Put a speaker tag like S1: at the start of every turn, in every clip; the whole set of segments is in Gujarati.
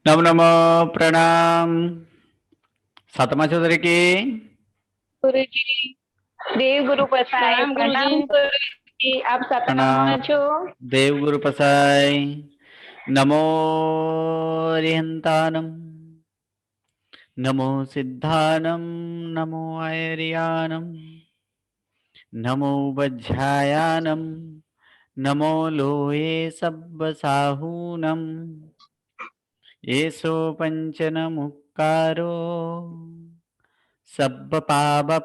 S1: नमो नमो प्रणाम। सातमा चौधरी की
S2: गुरु जी देव गुरु पसाय
S3: प्रणाम गुरुजी।
S2: प्रणाम गुरु जी। आप सतनाम
S1: प्रणाम।
S2: छो।
S1: देव गुरु पसाय। नमो रिहंतानम, नमो सिद्धानम, नमो आयरियानम, नमो वज्झायानम, नमो लोये सब्बसाहूनम, येषो पंचनमुक्कारो सब्बपापप्पणासनो,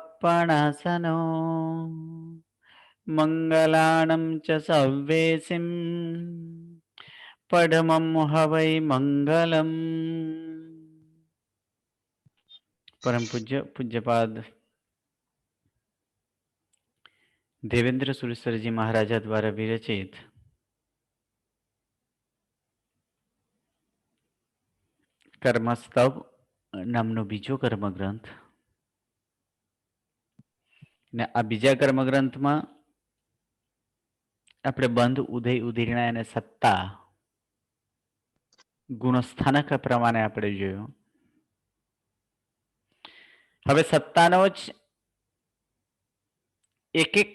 S1: मंगलानं च सव्वेसिं पडमं हवै मंगलम। परम पूज्य पूज्यपाद देवेंद्र सुरेश्वर जी महाराजा द्वारा विरचित कर्मस्तव नामનો બીજો કર્મગ્રંથ ને આ બીજા કર્મગ્રંથમાં આપણે બંધ ઉદય ઉદીર્ણા અને સત્તા ગુણસ્થાનક પ્રમાણે આપણે જોયું. હવે સત્તાનો જ એક એક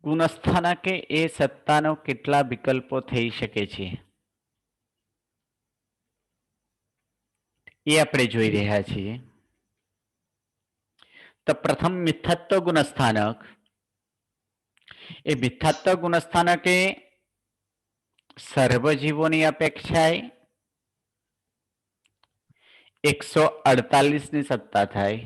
S1: ગુણસ્થાનકે એ સત્તાનો કેટલા વિકલ્પો થઈ શકે છે એ આપણે જોઈ રહ્યા છીએ. તો પ્રથમ મિથ્યાત્વ ગુણસ્થાનક, એ મિથ્યાત્વ ગુણસ્થાનકે સર્વ જીવોની અપેક્ષાએ 148 ની સત્તા થાય.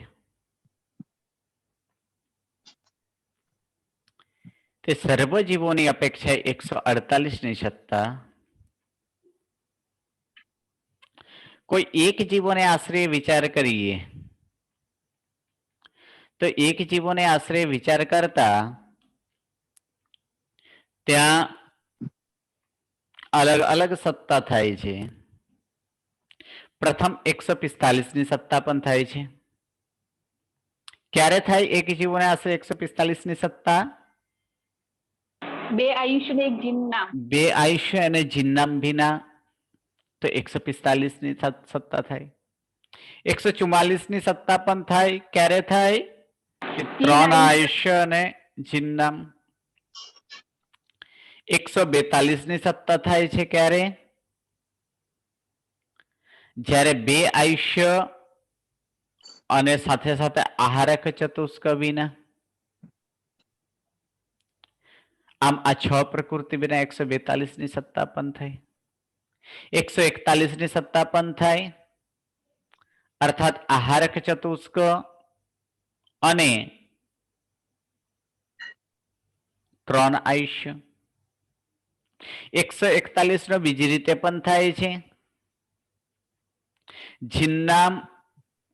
S1: તે સર્વ જીવોની અપેક્ષાએ 148 ની સત્તા કોઈ એક જીવોને આશ્રય વિચાર કરીએ તો એક જીવોને આશ્રય વિચાર કરતા ત્યાં અલગ અલગ સત્તા થાય છે. પ્રથમ 145 ની સત્તા પણ થાય છે. ક્યારે થાય એક જીવોને આશરે 145 ની સત્તા?
S2: બે આયુષ્ય ને એક જીનનામ.
S1: બે આયુષ્ય અને જીનનામ ભીના તો 145 ની સત્તા થાય. 144 ની સત્તા પણ થાય. ક્યારે થાય? ત્રણ આયુષ્ય અને જીનનામ. 142 ની સત્તા થાય છે. ક્યારે? જ્યારે બે આયુષ્ય અને સાથે સાથે આહારક ચતુષ્ક વિના. આમ આ 6 પ્રકૃતિ વિના 142 ની સત્તા પણ થાય. 141 ની સત્તા પણ થાય, અર્થાત આહારક ચતુષ્ક અને 3 આયુષ્ય. 141 નો બીજી રીતે પણ થાય છે. જીનનામ,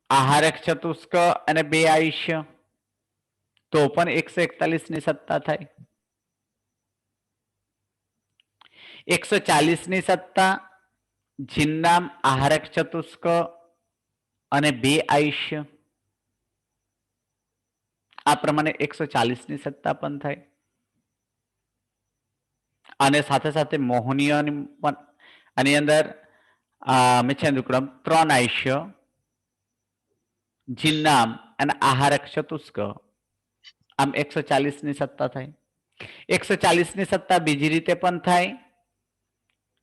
S1: આહારક ચતુષ્ક અને 2 આયુષ્ય, તો પણ 141 ની સત્તા થાય. 140 ની સત્તા, જીનનામ, આહારક ચતુષ્ક અને 2 આયુષ્ય, આ પ્રમાણે 140 ની સત્તા પણ થાય. અને સાથે સાથે મોહનીયની પણ આની અંદર મિચ્છામિદુક્કડમ 3 આયુષ્ય, જીનનામ અને આહારક ચતુષ્ક, આમ 140 ની સત્તા થાય. 140 ની સત્તા બીજી રીતે પણ થાય,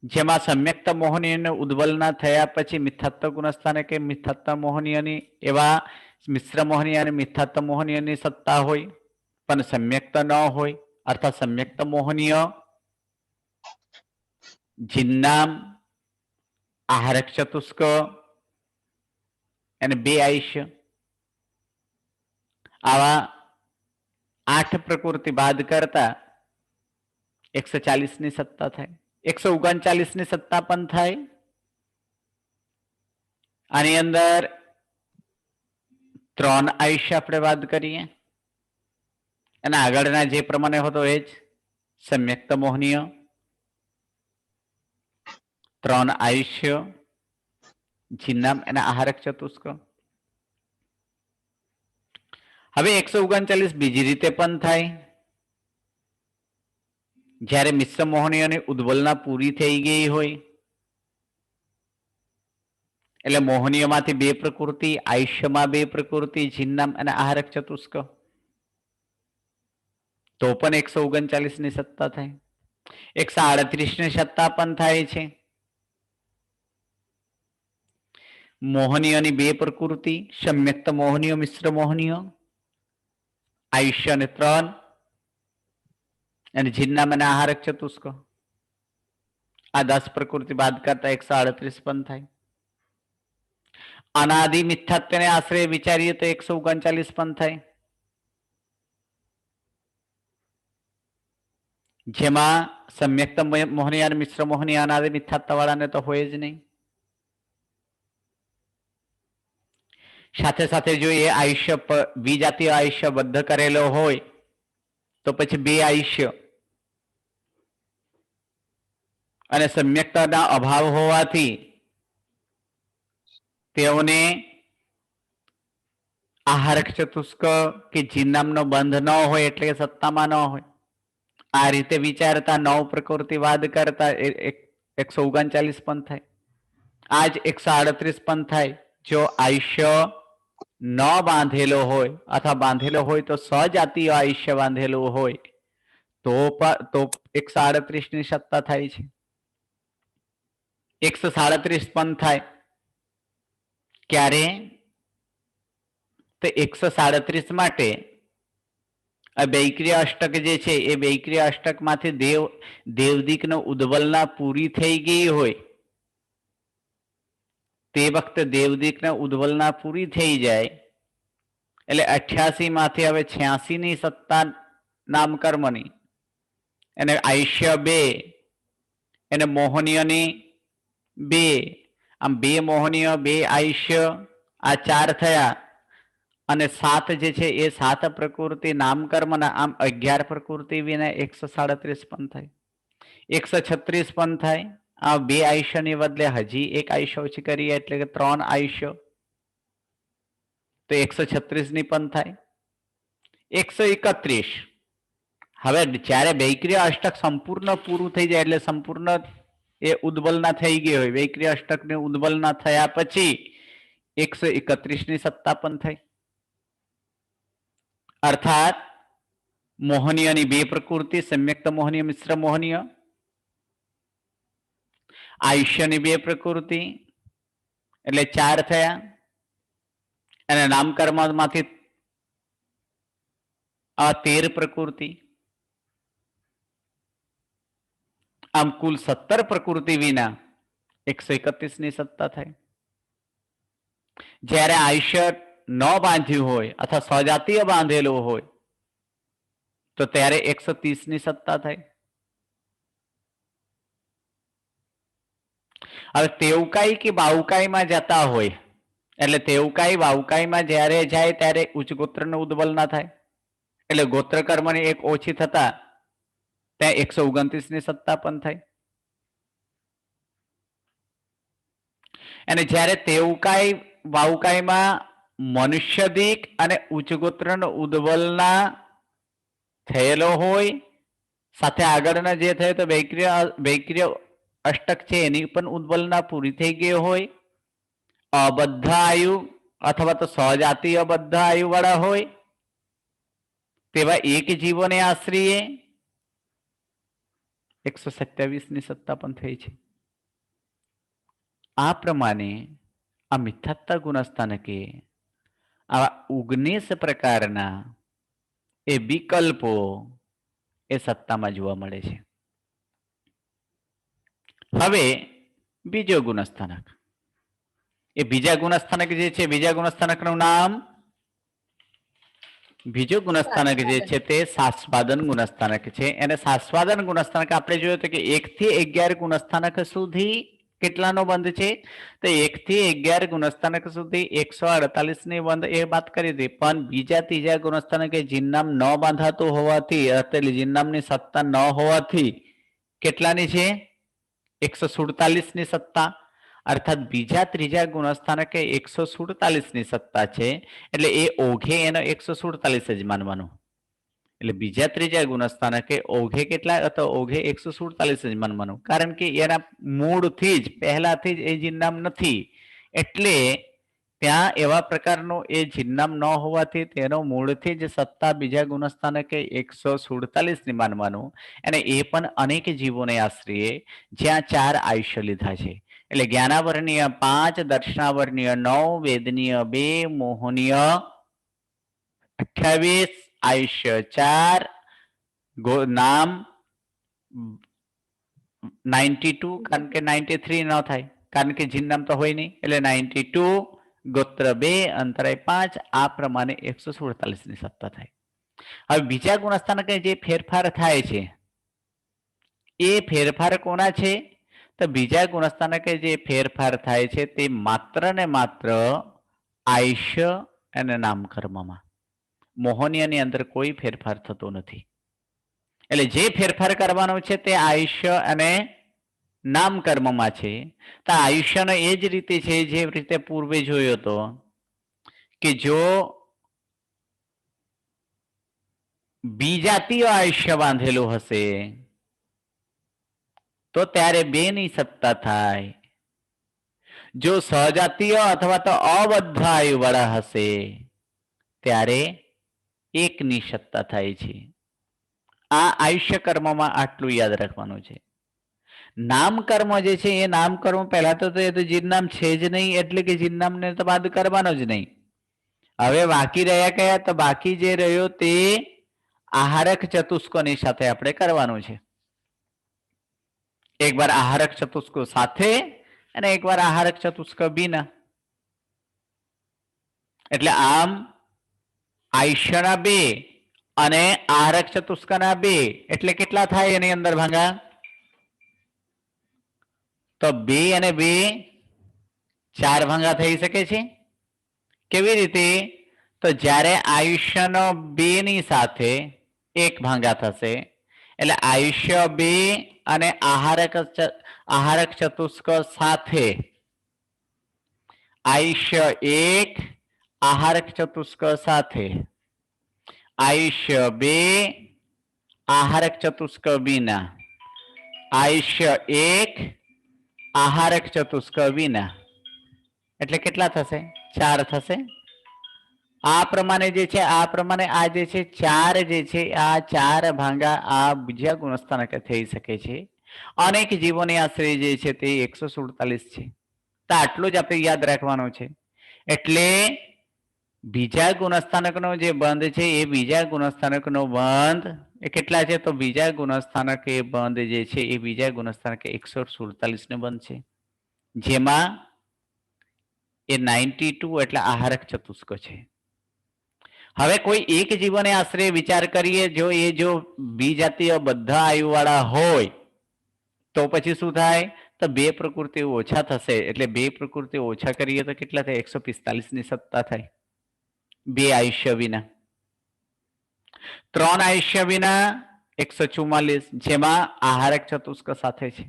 S1: જેમાં સમ્યક્ત મોહનીયને ઉદ્વલના થયા પછી મિથ્યાત્વ ગુણસ્થાને કે મિથ્યાત્વ મોહનીયની એવા મિશ્ર મોહનીય અને મિથ્યાત્વ મોહનીયની સત્તા હોય, પણ સમ્યક્ત ન હોય, અર્થાત સમ્યક્ત મોહનીય, જીનનામ, આહારક ચતુષ્ક અને 2 આયુષ્ય, આવા 8 પ્રકૃતિ બાદ કરતા 140 ની સત્તા થાય. 139 ની સત્તા પણ થાય. આની અંદર 3 આયુષ્ય આપણે વાત કરીએ અને આગળના જે પ્રમાણે હતો એ જ સમ્યક્ત મોહનીય, 3 આયુષ્ય, જીનનામ અને આહારક ચતુષ્ક. હવે 139 બીજી રીતે પણ થાય, જ્યારે મિશ્ર મોહનીયની ઉદ્વલના પૂરી થઈ ગઈ હોય એટલે મોહનીયમાંથી બે પ્રકૃતિ, આયુષ્યમાં બે પ્રકૃતિ, જીનનામ અને આહારક ચતુષ્ક, તો પણ 139 ની સત્તા થાય. 138 ની સત્તા પણ થાય છે. મોહનીયની બે પ્રકૃતિ, સમ્યક્ત મોહનીય, મિશ્ર મોહનીય, આયુષ્ય અને 3, અને જીનનામ અને આહારક ચતુષ્ક, આ 10 પ્રકૃતિ બાદ કરતા 138 પણ થાય. અનાદિ મિથ્યાત્વને આશ્રય વિચારીએ તો 139 પણ થાય, જેમાં સમ્યક્ત મોહનીય અને મિશ્ર મોહનીય અનાદિ મિથ્યાત્વ વાળાને તો હોય જ નહીં. સાથે સાથે જો એ આયુષ્ય વિજાતીય આયુષ્ય બદ્ધ કરેલો હોય તો પછી બે આયુષ્ય અને સમ્યક્તાના અભાવ હોવાથી તેઓને આહારક ચતુષ્ક કે જીનનામનો બંધ ન હોય એટલે કે સત્તામાં ન હોય. આ રીતે વિચારતા 9 પ્રકૃતિવાદ કરતા 139 પણ થાય. આ જ 138 પણ થાય જો આયુષ્ય ન બાંધેલો હોય અથવા બાંધેલો હોય તો સજાતીય આયુષ્ય બાંધેલું હોય તો 138 ની સત્તા થાય છે. 137 પણ થાય. ક્યારે? તો 137 માટે બૈક્રિય અષ્ટક જે છે એ બૈક્રિય અષ્ટકમાંથી દેવદિકનો ઉદ્વલના પૂરી થઈ ગઈ હોય તે વખતે દેવદિકના ઉદ્વલના પૂરી થઈ જાય એટલે 88 માંથી હવે 86 ની સત્તા નામકર્મની, એને આયુષ્ય 2, એને મોહનીયની 2, આમ 2 મોહનીય 2 આયુષ્ય, આ 4 થયા. અને 7 જે છે એ 7 પ્રકૃતિ નામકર્મના, આમ 11 પ્રકૃતિ વિના 137 પણ થાય. 136 પણ થાય. આ 2 આયુષ્યની બદલે હજી 1 આયુષ્ય ઓછી કરીએ એટલે કે 3 આયુષ્ય, તો 136 ની પણ થાય. 131 હવે જ્યારે વૈક્રિય અષ્ટક સંપૂર્ણ પૂરું થઈ જાય એટલે સંપૂર્ણ એ ઉદ્વલના થઈ ગઈ હોય, વૈક્રિય અષ્ટકને ઉદ્વલના થયા પછી 131 ની સત્તા પણ થાય. અર્થાત મોહનીયની 2 પ્રકૃતિ, સમ્યક્ત મોહનીય, મિશ્ર મોહનીય, આયુષ્યની 2 પ્રકૃતિ એટલે 4 થયા, અને નામકર્મમાંથી 13 પ્રકૃતિ, આમ કુલ 17 પ્રકૃતિ વિના 131 ની સત્તા થાય. જ્યારે આયુષ્ય ન બાંધ્યું હોય અથવા સજાતીય બાંધેલું હોય તો ત્યારે 130 ની સત્તા થાય. હવે તેવકાઈ કે બાઉકાઈમાં જતા હોય એટલે તેવકાઈ બાઉકાઈમાં જ્યારે જાય ત્યારે ઉચ્ચ ગોત્રનો ઉદ્બલ ના થાય એટલે ગોત્ર કર્મની 1 ઓછી થતા ત્યાં 129 ની સત્તા પણ થાય. અને જ્યારે તેવકાઈ બાઉકાઈમાં મનુષ્યદિક અને ઉચ્ચ ગોત્રનો ઉદ્બલના થયેલો હોય, સાથે આગળના જે થયો તો વૈક્રિય અષ્ટક છે એની પણ ઉદ્બલના પૂરી થઈ ગઈ હોય, અબદ્ધ આયુ અથવા તો સજાતીય બદ્ધ આયુ વાળા હોય તેવા એક જીવોને આશ્રયે 127 ની સત્તા પણ થઈ છે. આ પ્રમાણે આ મિથ્યાત્વ ગુણસ્થાનકે આવા 19 પ્રકારના એ વિકલ્પો એ સત્તામાં જોવા મળે છે. હવે બીજો ગુણસ્થાનક, એ બીજા ગુણસ્થાનક જે છે, બીજા ગુણસ્થાનકનું નામ, બીજો ગુણસ્થાનક જે છે તે સાસ્વાદન ગુણસ્થાનક છે. એને સાસ્વાદન ગુણસ્થાનક આપણે જોયું કે 1 થી 11 ગુણસ્થાનક સુધી કેટલાનો બંધ છે? તો 1 થી 11 ગુણસ્થાનક સુધી 148 ની બંધ એ વાત કરી હતી. પણ બીજા ત્રીજા ગુણસ્થાનકે જીનનામ ન બાંધાતું હોવાથી, એટલે જીનનામની સત્તા ન હોવાથી કેટલાની છે? 147 ની સત્તા. અર્થાત બીજા ત્રીજા ગુણસ્થાનકે 147 ની સત્તા છે એટલે એ ઓઘે એનો 147 જ માનવાનો. એટલે બીજા ત્રીજા ગુણસ્થાનકે ઓઘે કેટલા? તો ઓઘે 147 જ માનવાનું, કારણ કે એના મૂળથી જ પહેલાથી જ એ જીનનામ નથી એટલે ત્યાં એવા પ્રકારનું એ જીનનામ ન હોવાથી તેનો મૂળથી જ સત્તા બીજા ગુણસ્થાનકે 147 ની માનવાનું, અને એ પણ અનેક જીવોને આશ્રયે, જ્યાં 4 આયુષ્ય લીધા છે. એટલે જ્ઞાનાવરણીય 5, દર્શનાવરણીય 9, વેદનીય 2, મોહનીય 28, આયુષ્ય 4, નામ 92, કારણ કે 93 ન થાય, કારણ કે જીનનામ તો હોય નહીં, એટલે 92, ગોત્ર 2, અંતરાય 5, આ પ્રમાણે 147 ની સત્તા થાય. હવે બીજા ગુણસ્થાનકે જે ફેરફાર થાય છે એ ફેરફાર કોના છે? તો બીજા ગુણસ્થાનકે જે ફેરફાર થાય છે તે માત્ર ને માત્ર આયુષ્ય અને નામકર્મમાં. મોહનીયની અંદર કોઈ ફેરફાર થતો નથી. એટલે જે ફેરફાર કરવાનો છે તે આયુષ્ય અને નામકર્મમાં છે. તો આયુષ્યનો એ જ રીતે છે જે રીતે પૂર્વે જોયો હતો કે જો બીજાતીય આયુષ્ય બાંધેલું હશે તો ત્યારે 2 ની સત્તા થાય. જો સહજાતીય અથવા તો અબદ્ધ આયુ વાળા હશે ત્યારે 1 ની સત્તા થાય છે. આ આયુષ્ય કર્મમાં આટલું યાદ રાખવાનું છે. નામકર્મ જે છે એ નામકર્મ પહેલા તો એ તો જીનનામ છે જ નહીં, એટલે કે જીનનામને તો બાદ કરવાનો જ નહીં. હવે બાકી રહ્યા કયા? તો બાકી જે રહ્યો તે આહારક ચતુષ્કોની સાથે આપણે કરવાનું છે. એક વાર આહારક ચતુષ્કો સાથે અને એક વાર આહારક ચતુષ્ક બીના. એટલે આમ આયુષ્યના 2 અને આહારક ચતુષ્કના 2 એટલે કેટલા થાય એની અંદર ભાંગા? તો 2 અને 2 4 ભાંગા થઈ શકે છે. કેવી રીતે? તો જ્યારે આયુષ્યનો 2 ની સાથે 1 ભાંગા થશે, એટલે આયુષ્ય 2 અને આહારક ચતુષ્ક સાથે આયુષ્ય 1, આહારક ચતુષ્ક સાથે આયુષ્ય 2, આહારક ચતુષ્ક વિના, આયુષ્ય 1, આહારક ચતુષ્ક વિના, એટલે કેટલા થશે? 4 થશે. આ પ્રમાણે જે છે આ પ્રમાણે આ જે છે 4 જે છે આ 4 ભાંગા આ બીજા ગુણસ્થાનકે થઈ શકે છે. અનેક જીવોની આશ્રય જે છે તે 147 છે. તો આટલું જ આપણે યાદ રાખવાનું છે. એટલે બીજા ગુણસ્થાનકનો જે બંધ છે એ બીજા ગુણસ્થાનકનો બંધ એ કેટલા છે? તો બીજા ગુણસ્થાનક એ બંધ જે છે એ બીજા ગુણસ્થાનક 147 નો બંધ છે, જેમાં એ 92 એટલે આહારક ચતુષ્ક છે. હવે કોઈ એક જીવોને આશ્રય વિચાર કરીએ, જો બીજાતીય બધા આયુવાળા હોય તો પછી શું થાય? તો 2 પ્રકૃતિ ઓછા થશે. એટલે 2 પ્રકૃતિ ઓછા કરીએ તો કેટલા થાય? 145 ની સત્તા થાય 2 આયુષ્ય વિના. 3 આયુષ્ય વિના 144, જેમાં આહારક ચતુષ્ક સાથે છે.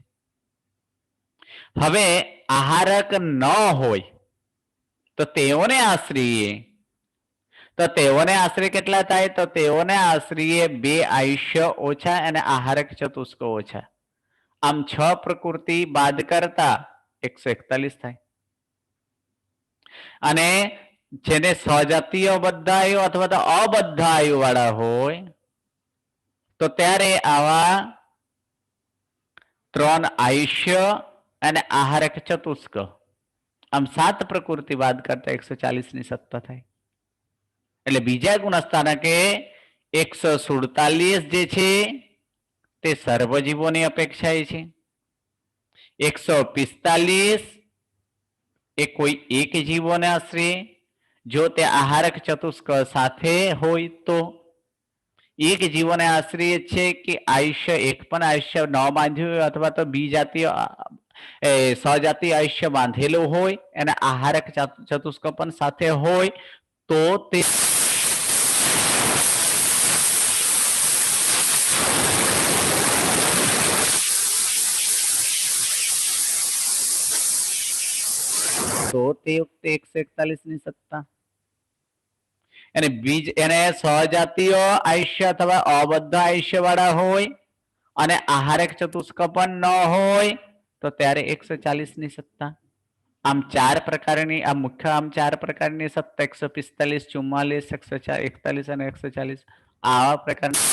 S1: હવે આહારક ન હોય તો તેઓને આશ્રય કેટલા થાય? તો તેઓને આશ્રય 2 આયુષ્ય ઓછા અને આહારક ચતુષ્ક ઓછા. આમ 6 પ્રકૃતિ બાદ કરતા 141 થાય. અને જેને સહજાતીય બદ્ધાયુ અથવા તો અબદ્ધ આયુ વાળા હોય તો ત્યારે આવા 3 આયુષ્ય અને આહારક ચતુષ્ક, આમ 7 પ્રકૃતિ બાદ કરતા 140 ની સત્તા થાય. એટલે બીજા ગુણસ્થાનકે 147 જે છે તે સર્વજીવોની અપેક્ષાએ છે. 145 એ કોઈ એક જીવોને આશ્રય, જો તે આહારક ચતુષ્ક સાથે હોય તો. એક જીવોને આશ્રય છે કે આયુષ્ય એક પણ આયુષ્ય ન બાંધ્યું હોય અથવા તો બીજાતીય સહજાતીય આયુષ્ય બાંધેલું હોય અને આહારક ચતુષ્ક પણ સાથે હોય તો તે વખતે 141 ની સત્તા. અને બીજ એને સહજાતીય આયુષ્ય અથવા અબદ્ધ આયુષ્ય વાળા હોય અને આહારક ચતુષ્ક પણ ન હોય તો ત્યારે 140 ની સત્તા. આમ ચાર પ્રકારની આ મુખ્ય આમ ચાર પ્રકારની સત્તા 145, 44, 141 અને 140 આવા પ્રકારની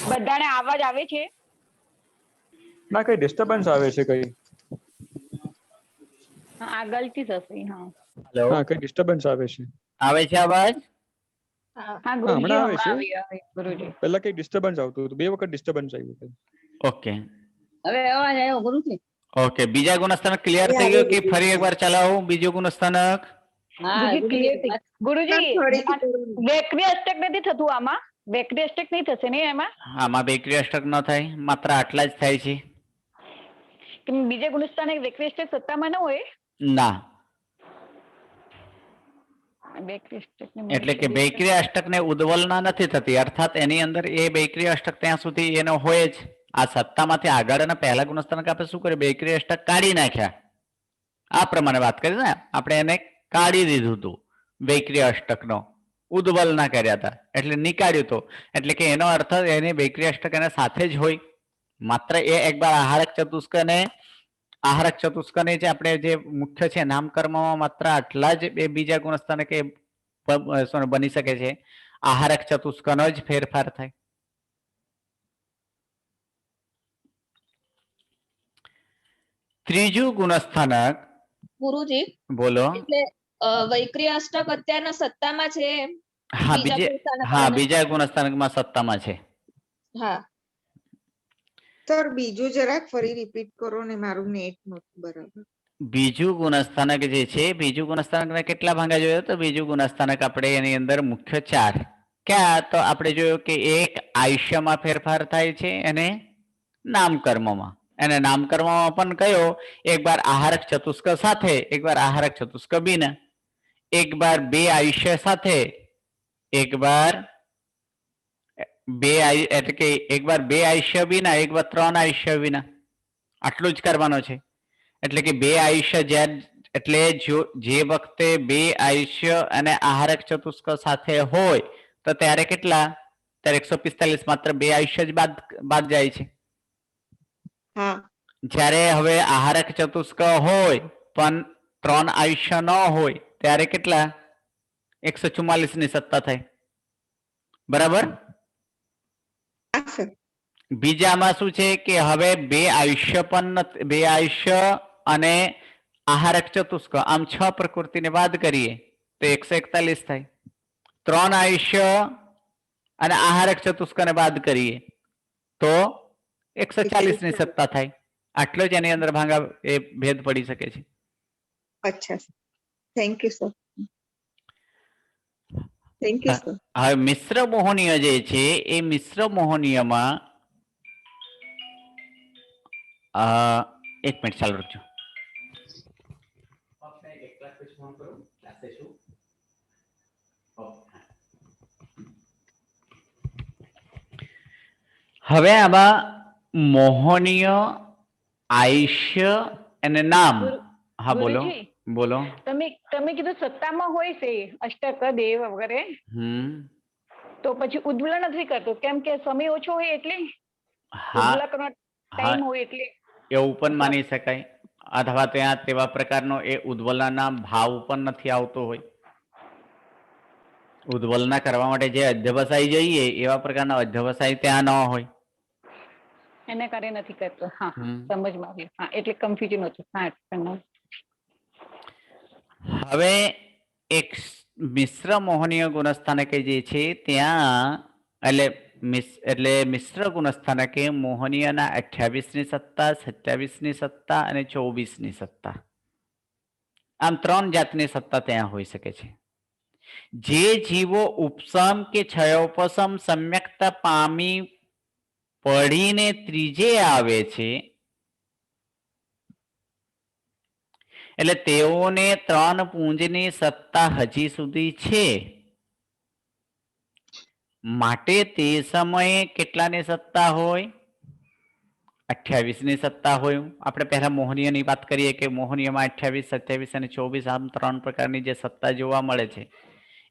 S2: બધાને આવાજ આવે છે?
S3: ના કઈ ડિસ્ટર્બન્સ આવે છે કઈ.
S2: હા, આગળથી થશે. હા
S1: હેલો
S3: હા કઈ ડિસ્ટર્બન્સ આવે છે.
S1: આવે છે અવાજ?
S2: હા ગુરુજી,
S3: હમણાં આવે છે.
S2: આવે ગુરુજી.
S3: પહેલા કઈ ડિસ્ટર્બન્સ આવતું હતું, 2 વખત ડિસ્ટર્બન્સ આવ્યું હતું.
S1: ઓકે
S2: હવે અવાજ આવ્યો ગુરુજી?
S1: ઓકે, બીજા ગુણસ્થાનક ક્લિયર થઈ ગયું કે ફરી એકવાર ચલાવું બીજું ગુણસ્થાનક?
S2: ગુરુજી બેકરી અષ્ટક નથી થતું આમાં? બેકરી અષ્ટક નહીં થશે ને એમાં?
S1: આમાં બેકરી અષ્ટક ન થાય, માત્ર આટલા જ થાય છે.
S2: કે બીજા ગુણસ્થાનક બેકરી અષ્ટક સત્તામાં ન હોય?
S1: ના,
S2: બેકરી અષ્ટક
S1: એટલે કે બેકરી અષ્ટક ને ઉદ્વલના નથી થતી, અર્થાત એની અંદર એ બેકરી અષ્ટક ત્યાં સુધી એનો હોય જ. આ સત્તામાંથી આગળ અને પહેલા ગુણસ્થાનક આપણે શું કર્યું, બેકરી અષ્ટક કાઢી નાખ્યા. આ પ્રમાણે વાત કરી ને આપણે, એને કાઢી દીધું હતું બેકરી અષ્ટકનો, ઉદ્વલના કર્યા હતા એટલે નીકાળ્યું હતું. એટલે કે એનો અર્થ એની બેકરી અષ્ટક એના સાથે જ હોય. માત્ર એ એકવાર આહારક ચતુષ્ક ને આહારક ચતુષ્કને જે આપણે જે મુખ્ય છે નામકર્મમાં માત્ર આટલા જ બે બીજા ગુણસ્થાનક બની શકે છે. આહારક ચતુષ્કનો જ ફેરફાર થાય. ત્રીજું ગુણસ્થાનક
S4: ગુરુજી
S1: બોલો.
S4: એટલે વૈક્રિય અષ્ટક અત્યારના સત્તામાં છે.
S1: હા, બીજા
S4: બીજા ગુણસ્થાનક
S1: ગુણસ્થાનકમાં સત્તામાં છે.
S4: હા
S5: સર બીજું જરાક ફરી રિપીટ કરો ને, મારું નેટ નહોતું બરાબર.
S1: બીજું ગુણસ્થાનક જે છે, બીજું ગુણસ્થાનકને કેટલા ભાંગા જોયો તો બીજું ગુણસ્થાનક આપણે એની અંદર મુખ્ય 4 ક્યાં તો આપણે જોયું કે એક આયુષ્યમાં ફેરફાર થાય છે અને નામકર્મમાં. એને નામકર્મમાં પણ કયો, એક બાર આહારક ચતુષ્ક સાથે, એક બાર આહારક ચતુષ્ક બિના, એક બાર બે આયુષ્ય સાથે, એક બાર એટલે કે એક બાર બે આયુષ્ય વિના, એક બાર 3 આયુષ્ય વિના. આટલું જ કરવાનું છે. એટલે કે બે આયુષ્ય જ્યારે, એટલે જે વખતે બે આયુષ્ય અને આહારક ચતુષ્ક સાથે હોય તો ત્યારે કેટલા, ત્યારે 145 માત્ર બે આયુષ્ય જ બાદ જાય છે.
S5: હા
S1: જ્યારે હવે આહારક ચતુષ્ક હોય પણ 3 આયુષ્ય ન હોય ત્યારે કેટલા, 144 ની સત્તા થાય. બરાબર.
S5: હા સર.
S1: બીજામાં શું છે કે હવે બે આયુષ્ય પણ બે આયુષ્ય અને આહારક ચતુષ્ક આમ 6 પ્રકૃતિને બાદ કરીએ તો 141 થાય. 3 આયુષ્ય અને આહારક ચતુષ્કને બાદ કરીએ તો 140 ની સત્તા થાય. આટલો જ એની અંદર ભાંગા એ ભેદ પડી શકે છે.
S5: અચ્છા, thank you sir. Thank you sir.
S1: હવે મિશ્ર મોહનીય જે છે એ મિશ્ર મોહનીયમાં એક મિનિટ ચાલુ રાખજો. હવે આમાં મોહનીય, આયુષ્ય અને નામ. હા બોલો બોલો.
S2: તમે કીધું સત્તામાં હોય છે અષ્ટક દેવ વગેરે, તો પછી ઉદ્વલ નથી કરતો કેમ કે સમય ઓછો હોય એટલે? ઉદ્વલ કરવાનો ટાઈમ હોય એટલે
S1: એવું પણ માની શકાય. અથવા ત્યાં તેવા પ્રકારનો એ ઉદ્વલના ભાવ પણ નથી આવતો હોય. ઉદ્વલના કરવા માટે જે અધ્યવસાય જોઈએ એવા પ્રકારના અધ્યવસાય ત્યાં ન હોય,
S2: એને કાર્ય નથી કરતો. હા સમજમાં આવ્યું. હા એટલે કન્ફ્યુઝન હતું. હા
S1: હવે એક મિશ્ર મોહનીય ગુણસ્થાનકે જે છે ત્યાં એટલે મિશ્ર ગુણસ્થાનકે મોહનીયના 28ની સત્તા, 27ની સત્તા અને 24ની સત્તા, આમ 3 જાતની સત્તા ત્યાં હોઈ શકે છે. જે જીવો ઉપસમ કે ક્ષયોપસમ સમ્યક્તા પામી પડીને ત્રીજે આવે છે, એટલે તેઓને 3 પુંજની સત્તા હજી સુધી છે. માટે તે સમયે કેટલાની સત્તા હોય? 28ની સત્તા હોય. આપણે પહેલા મોહનીયની વાત કરીએ કે મોહનીયમાં 28, 27 અને 24 આમ 3 પ્રકારની જે સત્તા જોવા મળે છે,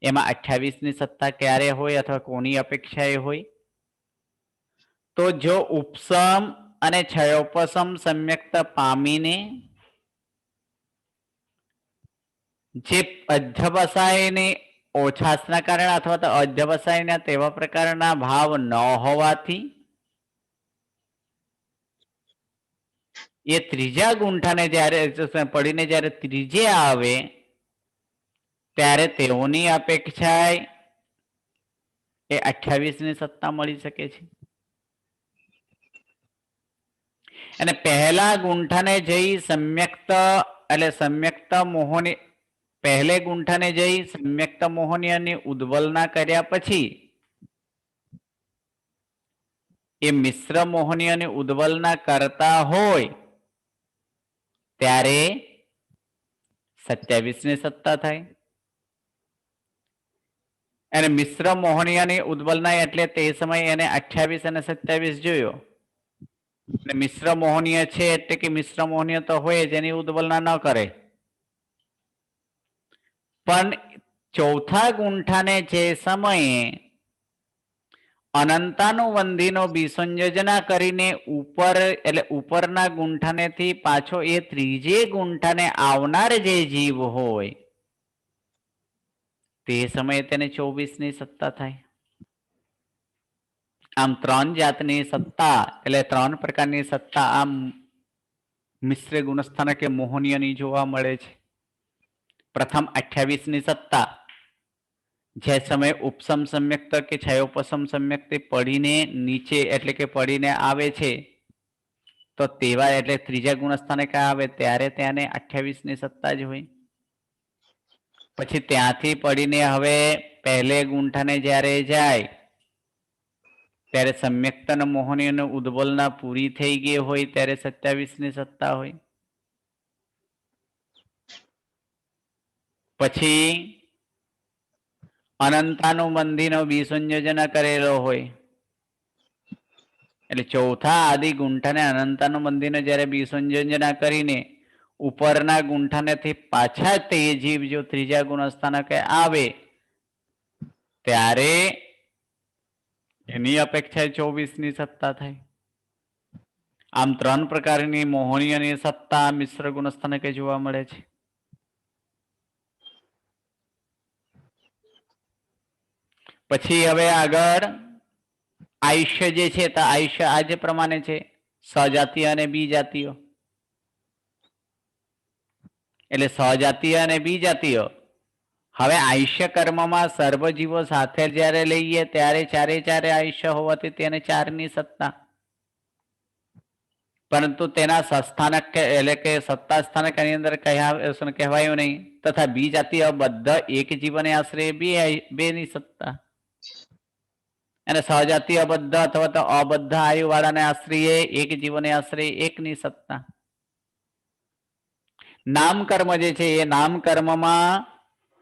S1: એમાં 28ની સત્તા ક્યારે હોય અથવા કોની અપેક્ષાએ હોય? તો જો ઉપસમ અને ક્ષયોપસમ સમ્યક્તા પામીને જે અધ્યવસાયને ઓછાસના કારણે અથવા તો અધ્યવસાયના તેવા પ્રકારના ભાવ ન હોવાથી એ ત્રીજા ગુંઠાને જ્યારે પડીને જ્યારે ત્રીજે આવે ત્યારે તેઓની અપેક્ષા એ 28ની સત્તા મળી શકે છે. અને પહેલા ગુંઠાને જઈ સમ્યક્ત એટલે સમ્યક્ત મોહની પહેલે ગુંઠાને જઈ સમ્યક્ત મોહનીયની ઉદ્વલના કર્યા પછી એ મિશ્ર મોહનીયની ઉદ્વલના કરતા હોય ત્યારે 27ની સત્તા થાય. અને મિશ્ર મોહનીયની ઉદ્વલના એટલે તે સમયે એને 28 અને 27 જોયો. અને મિશ્ર મોહનીય છે એટલે કે મિશ્ર મોહનીય તો હોય જેની ઉદ્વલના ન કરે. પણ ચોથા ગુંઠાને જે સમયે અનંતાનુબંધીનો વિસંયોજના કરીને ઉપર એટલે ઉપરના ગુંઠાનેથી પાછો એ ત્રીજે ગુંઠાને આવનાર જે જીવ હોય તે સમયે તેને 24ની સત્તા થાય. આમ 3 જાતની સત્તા એટલે 3 પ્રકારની સત્તા આમ મિશ્ર ગુણસ્થાન કે મોહનીયની જોવા મળે છે. પ્રથમ 28ની સત્તા જે સમય ઉપસમ સમ્યક્ત કે ક્ષયોપસમ સમ્યક્ત પડીને નીચે એટલે કે પડીને આવે છે તો તેવા એટલે ત્રીજા ગુણસ્થાને કે આવે ત્યારે તેને 28ની સત્તા જ હોય. પછી ત્યાંથી પડીને હવે પહેલે ગુંઠાને જ્યારે જાય ત્યારે સમ્યક્ત અને મોહનીયનો ઉદ્વલના પૂરી થઈ ગઈ હોય ત્યારે 27ની સત્તા હોય. પછી અનંતાનુબંધીનો વિસંયોજન કરેલો હોય એટલે ચોથા આદિ ગુંઠાને અનંતાનુબંધીને જ્યારે વિસંયોજન કરીને ઉપરના ગુંઠાનેથી પાછા તે જીવ જો ત્રીજા ગુણસ્થાનકે આવે ત્યારે એની અપેક્ષા 24ની સત્તા થાય. આમ 3 પ્રકારની મોહનીયની સત્તા મિશ્ર ગુણસ્થાનકે જોવા મળે છે. પછી હવે આગળ આયુષ્ય જે છે તો આયુષ્ય આ જે પ્રમાણે છે સજાતીય અને બીજાતીય. એટલે સજાતીય અને બીજાતીય હવે આયુષ્ય કર્મમાં સર્વજીવો સાથે જ્યારે લઈએ ત્યારે ચારે આયુષ્ય હોવાથી તેને 4ની સત્તા, પરંતુ તેના સસ્થાનક એટલે કે સત્તા સ્થાનક એની અંદર કહેવાયું નહીં. તથા બીજાતીય બધા એક જીવને આશરે 2ની સત્તા અને સહજાતીય અબદ્ધ અથવા તો અબદ્ધ આયુ વાળાને આશ્રય એક જીવને આશ્રય 1ની સત્તા. નામકર્મ જે છે એ નામકર્મમાં